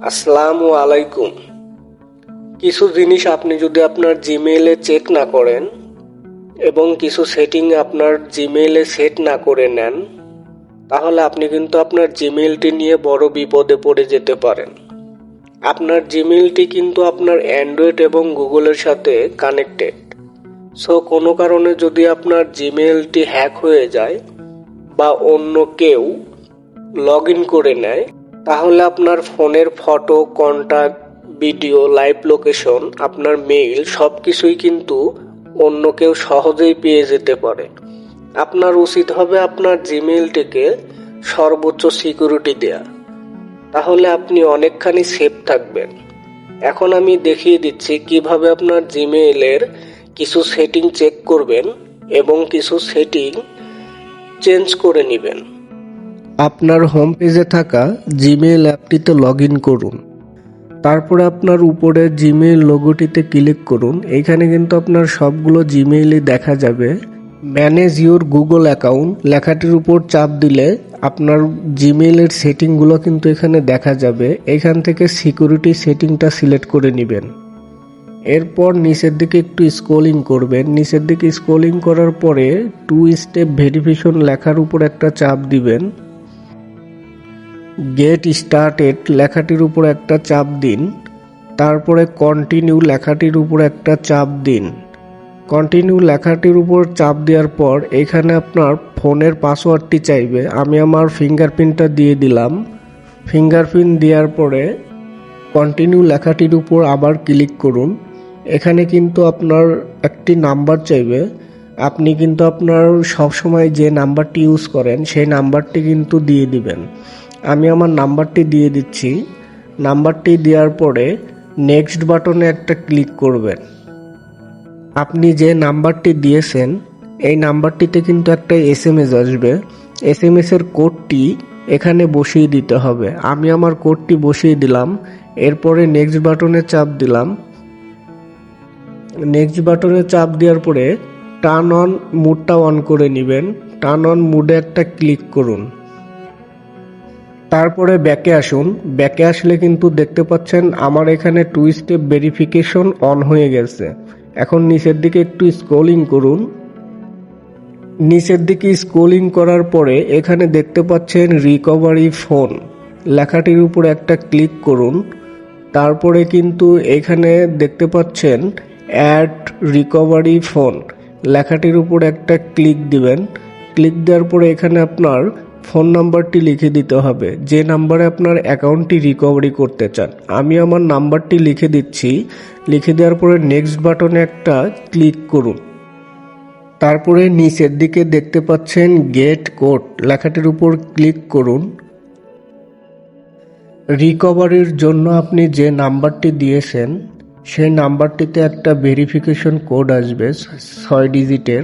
আসসালামু আলাইকুম। কিছু জিনিস আপনি যদি আপনার জিমেইলে চেক না করেন এবং কিছু সেটিং আপনার জিমেইলে সেট না করে নেন, তাহলে আপনি কিন্তু আপনার জিমেইলটি নিয়ে বড় বিপদে পড়ে যেতে পারেন। আপনার জিমেইলটি কিন্তু আপনার অ্যান্ড্রয়েড এবং গুগলের সাথে কানেক্টেড। সো কোনো কারণে যদি আপনার জিমেইলটি হ্যাক হয়ে যায় বা অন্য কেউ লগ ইন করে নেয়, তাহলে আপনার ফোনের photo, contact, video, live location, আপনার মেইল সব কিছুই কিন্তু অন্য কেউ সহজেই পেয়ে যেতে পারে। আপনার উচিত হবে আপনার জিমেইলটিকে সর্বোচ্চ সিকিউরিটি দেয়া, তাহলে আপনি অনেকখানি সেফ থাকবেন। এখন আমি দেখিয়ে দিচ্ছি কিভাবে আপনার জিমেইলের কিছু সেটিং চেক করবেন এবং কিছু সেটিং চেঞ্জ করে নেবেন। আপনার হোম পেজে থাকা জিমেইল অ্যাপটিতে লগ ইন করুন। তারপরে আপনার উপরে জিমেইল লোগোটিতে ক্লিক করুন। এখানে কিন্তু আপনার সবগুলো জিমেইলই দেখা যাবে। ম্যানেজ ইউর গুগল অ্যাকাউন্ট লেখাটির উপর চাপ দিলে আপনার জিমেইলের সেটিংগুলো কিন্তু এখানে দেখা যাবে। এখান থেকে সিকিউরিটি সেটিংটা সিলেক্ট করে নেবেন। এরপর নিচের দিকে একটু স্ক্রলিং করবেন। নিচের দিকে স্ক্রলিং করার পরে 2 স্টেপ ভেরিফিকেশন লেখার উপর একটা চাপ দিবেন। গেট স্টার্টেড লেখাটির উপর একটা চাপ দিন। তারপরে কন্টিনিউ লেখাটির উপর একটা চাপ দিন। কন্টিনিউ লেখাটির উপর চাপ দেওয়ার পর এখানে আপনার ফোনের পাসওয়ার্ডটি চাইবে। আমি আমার ফিঙ্গারপ্রিন্টটা দিয়ে দিলাম। ফিঙ্গারপ্রিন্ট দেওয়ার পরে কন্টিনিউ লেখাটির উপর আবার ক্লিক করুন। এখানে কিন্তু আপনার একটি নাম্বার চাইবে। আপনি কিন্তু আপনার সবসময় যে নাম্বারটি ইউজ করেন সেই নাম্বারটি কিন্তু দিয়ে দিবেন। আমি আমার নাম্বারটি দিয়ে দিচ্ছি। নাম্বারটি দেওয়ার পরে নেক্সট বাটনে একটা ক্লিক করবেন। আপনি যে নাম্বারটি দিয়েছেন এই নাম্বারটিতে কিন্তু একটা এসএমএস আসবে। এসএমএসের কোডটি এখানে বসিয়ে দিতে হবে। আমি আমার কোডটি বসিয়ে দিলাম। এরপরে নেক্সট বাটনে চাপ দিলাম। নেক্সট বাটনে চাপ দেওয়ার পরে টার্ন অন মুডটা অন করে নেবেন। টার্ন অন মুডে একটা ক্লিক করুন। তারপরে ব্যাকে আসুন। ব্যাকে আসলে কিন্তু দেখতে পাচ্ছেন আমার এখানে 2 স্টেপ ভেরিফিকেশন অন হয়ে গেছে। এখন নিচের দিকে একটু স্ক্রলিং করুন। নিচের দিকে স্ক্রলিং করার পরে এখানে দেখতে পাচ্ছেন রিকভারি ফোন লেখাটির উপর একটা ক্লিক করুন। তারপরে কিন্তু এখানে দেখতে পাচ্ছেন অ্যাড রিকভারি ফোন লেখাটির উপর একটা ক্লিক দিবেন। ক্লিক দেওয়ার পরে এখানে আপনার ফোন নাম্বারটি লিখে দিতে হবে, যে নাম্বারে আপনার অ্যাকাউন্টটি রিকভারি করতে চান। আমি আমার নাম্বারটি লিখে দিচ্ছি। লিখে দেওয়ার পরে নেক্সট বাটনে একটা ক্লিক করুন। তারপরে নিচের দিকে দেখতে পাচ্ছেন গেট কোড লেখাটির উপর ক্লিক করুন। রিকভারির জন্য আপনি যে নাম্বারটি দিয়েছেন সেই নাম্বারটিতে একটা ভেরিফিকেশন কোড আসবে 6 ডিজিটের।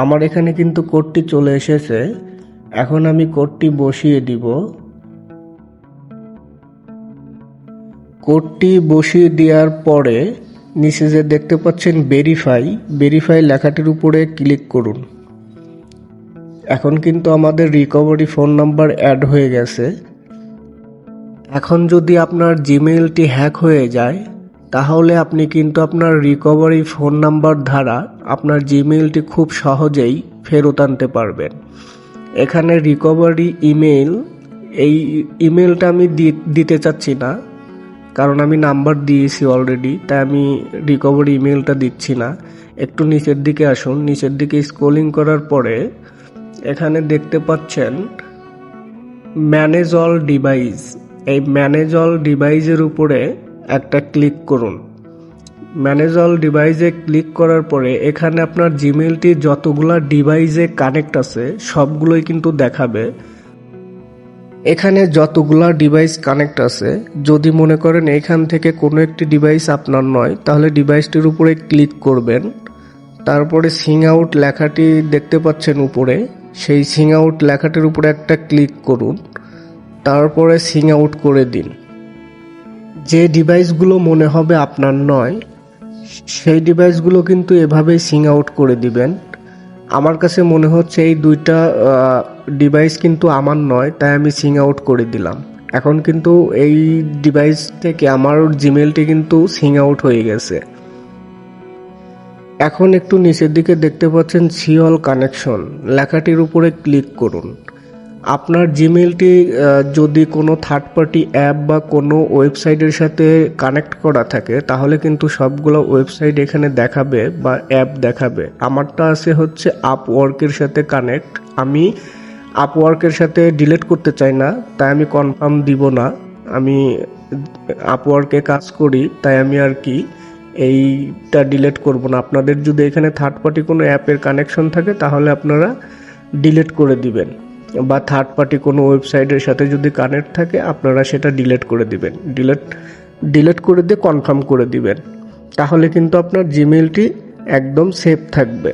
আমার এখানে কিন্তু কোডটি চলে এসেছে। এখন আমি কোডটি বসিয়ে দিব। কোডটি বসিয়ে দেওয়ার পরে নিচে যে দেখতে পাচ্ছেন ভেরিফাই লেখাটির উপরে ক্লিক করুন। এখন কিন্তু আমাদের রিকভারি ফোন নাম্বার অ্যাড হয়ে গেছে। এখন যদি আপনার জিমেইলটি হ্যাক হয়ে যায় তাহলে আপনি কিন্তু আপনার রিকভারি ফোন নাম্বার দ্বারা আপনার জিমেইলটি খুব সহজেই ফেরত আনতে পারবেন। এখানে রিকভারি ইমেইল, এই ইমেইলটা আমি দিতে চাচ্ছি না, কারণ আমি নাম্বার দিয়েছি অলরেডি, তাই আমি রিকভারি ইমেইলটা দিচ্ছি না। একটু নিচের দিকে আসুন। নিচের দিকে স্ক্রলিং করার পরে এখানে দেখতে পাচ্ছেন ম্যানেজ অল ডিভাইস। এই ম্যানেজ অল ডিভাইসের উপরে একটা ক্লিক করুন। ম্যানেজ অল ডিভাইসে ক্লিক করার পরে এখানে আপনার জিমেইলটি যতগুলা ডিভাইসে কানেক্ট আছে সবগুলোই কিন্তু দেখাবে। এখানে যতগুলা ডিভাইস কানেক্ট আছে, যদি মনে করেন এখান থেকে কোনো একটি ডিভাইস আপনার নয়, তাহলে ডিভাইসটির উপরে ক্লিক করবেন। তারপরে সিং আউট লেখাটি দেখতে পাচ্ছেন উপরে, সেই সিং আউট লেখাটির উপরে একটা ক্লিক করুন। তারপরে সিং আউট করে দিন। যে ডিভাইসগুলো মনে হবে আপনার নয় সেই ডিভাইসগুলো কিন্তু এভাবেই সিং আউট করে দিবেন। আমার কাছে মনে হচ্ছে এই দুইটা ডিভাইস কিন্তু আমার নয়, তাই আমি সিং আউট করে দিলাম। এখন কিন্তু এই ডিভাইস থেকে আমার জিমেলটি কিন্তু সিং আউট হয়ে গেছে। এখন একটু নিচের দিকে দেখতে পাচ্ছেন সি অল কানেকশন লেখাটির উপরে ক্লিক করুন। আপনার জিমেলটি যদি কোনো থার্ড পার্টি অ্যাপ বা কোনো ওয়েবসাইটের সাথে কানেক্ট করা থাকে তাহলে কিন্তু সবগুলো ওয়েবসাইট এখানে দেখাবে বা অ্যাপ দেখাবে। আমারটা আছে হচ্ছে আপওয়ার্কের সাথে কানেক্ট। আমি আপওয়ার্কের সাথে ডিলিট করতে চাই না, তাই আমি কনফার্ম দিব না। আমি আপওয়ার্কে কাজ করি, তাই আমি আর কি এইটা ডিলিট করব না। আপনাদের যদি এখানে থার্ড পার্টি কোনো অ্যাপের কানেকশন থাকে তাহলে আপনারা ডিলিট করে দিবেন, বা থার্ড পার্টি কোনো ওয়েবসাইটের সাথে যদি কানেক্ট থাকে আপনারা সেটা ডিলিট করে দিবেন। ডিলিট করে দিয়ে কনফার্ম করে দিবেন, তাহলে কিন্তু আপনার জিমেলটি একদম সেফ থাকবে।